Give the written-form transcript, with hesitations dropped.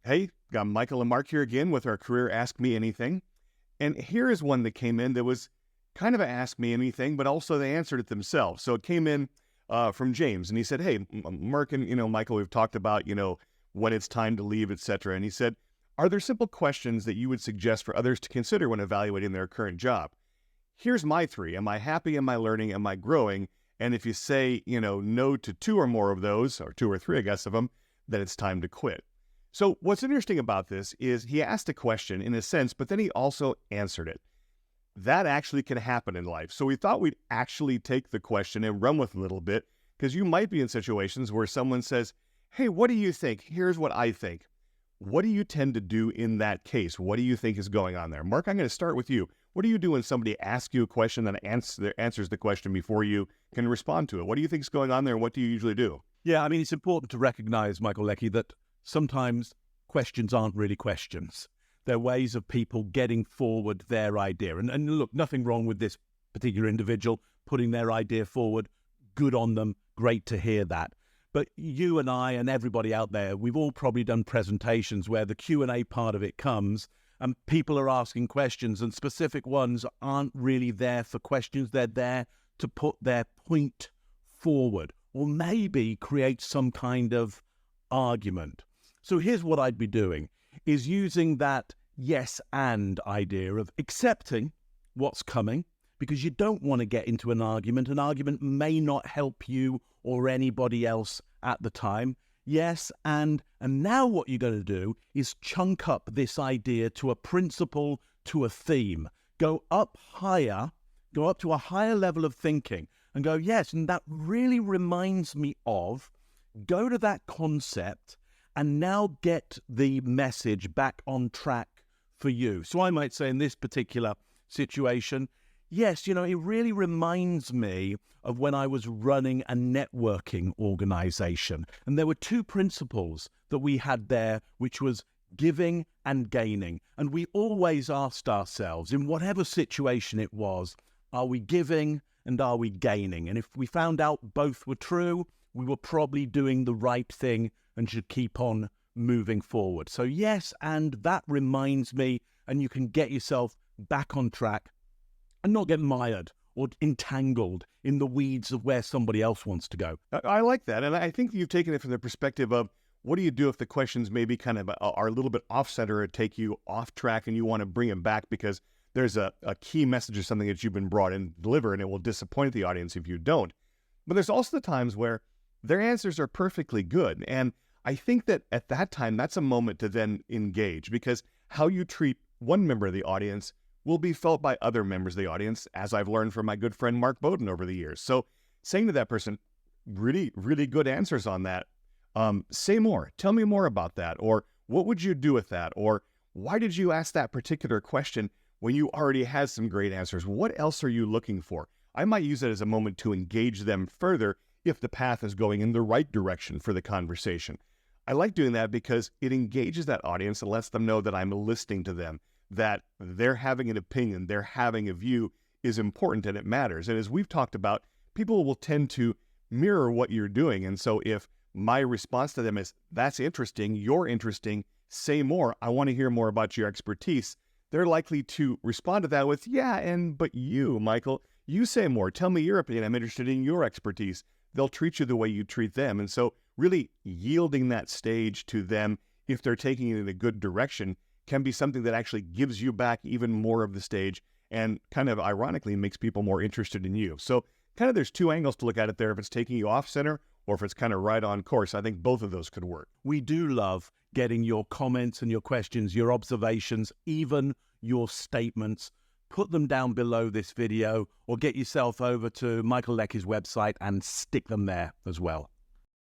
Hey, got Michael and Mark here again with our career Ask Me Anything. And here is one that came in that was kind of a Ask Me Anything, but also they answered it themselves. So it came in from James, and he said, hey, Mark and, Michael, we've talked about, when it's time to leave, etc. And he said, are there simple questions that you would suggest for others to consider when evaluating their current job? Here's my three. Am I happy? Am I learning? Am I growing? And if you say, no to two or more of those, or two or three, I guess, of them, then it's time to quit. So what's interesting about this is he asked a question in a sense, but then he also answered it. That actually can happen in life. So we thought we'd actually take the question and run with it a little bit, because you might be in situations where someone says, hey, what do you think? Here's what I think. What do you tend to do in that case? What do you think is going on there? Mark, I'm going to start with you. What do you do when somebody asks you a question and answers the question before you can respond to it? What do you think is going on there, and what do you usually do? Yeah, I mean, it's important to recognize, Michael Leckie, that sometimes questions aren't really questions. They're ways of people getting forward their idea. And look, nothing wrong with this particular individual putting their idea forward. Good on them. Great to hear that. But you and I and everybody out there, we've all probably done presentations where the Q&A part of it comes and people are asking questions, and specific ones aren't really there for questions. They're there to put their point forward or maybe create some kind of argument. So here's what I'd be doing, is using that yes and idea of accepting what's coming, because you don't want to get into an argument. An argument may not help you or anybody else at the time. Yes, and now what you're going to do is chunk up this idea to a principle, to a theme. Go up higher, go up to a higher level of thinking and go, yes, and that really reminds me of, go to that concept and now get the message back on track for you. So I might say in this particular situation, yes, it really reminds me of when I was running a networking organization. And there were two principles that we had there, which was giving and gaining. And we always asked ourselves, in whatever situation it was, are we giving and are we gaining? And if we found out both were true, we were probably doing the right thing and should keep on moving forward. So yes, and that reminds me, and you can get yourself back on track and not get mired or entangled in the weeds of where somebody else wants to go. I like that. And I think you've taken it from the perspective of, what do you do if the questions maybe kind of are a little bit off-center or take you off track and you want to bring them back because there's a key message or something that you've been brought in to deliver, and it will disappoint the audience if you don't. But there's also the times where their answers are perfectly good. And I think that at that time, that's a moment to then engage, because how you treat one member of the audience will be felt by other members of the audience, as I've learned from my good friend Mark Bowden over the years. So saying to that person, really, really good answers on that. Say more. Tell me more about that. Or what would you do with that? Or why did you ask that particular question when you already had some great answers? What else are you looking for? I might use it as a moment to engage them further if the path is going in the right direction for the conversation. I like doing that because it engages that audience and lets them know that I'm listening to them, that they're having an opinion, they're having a view is important and it matters. And as we've talked about, people will tend to mirror what you're doing. And so if my response to them is, that's interesting, you're interesting, say more, I want to hear more about your expertise, they're likely to respond to that with, yeah, but you, Michael, you say more, tell me your opinion, I'm interested in your expertise. They'll treat you the way you treat them. And so really yielding that stage to them, if they're taking it in a good direction, can be something that actually gives you back even more of the stage and kind of ironically makes people more interested in you. So kind of there's two angles to look at it there, if it's taking you off center or if it's kind of right on course. I think both of those could work. We do love getting your comments and your questions, your observations, even your statements. Put them down below this video or get yourself over to Michael Leckie's website and stick them there as well.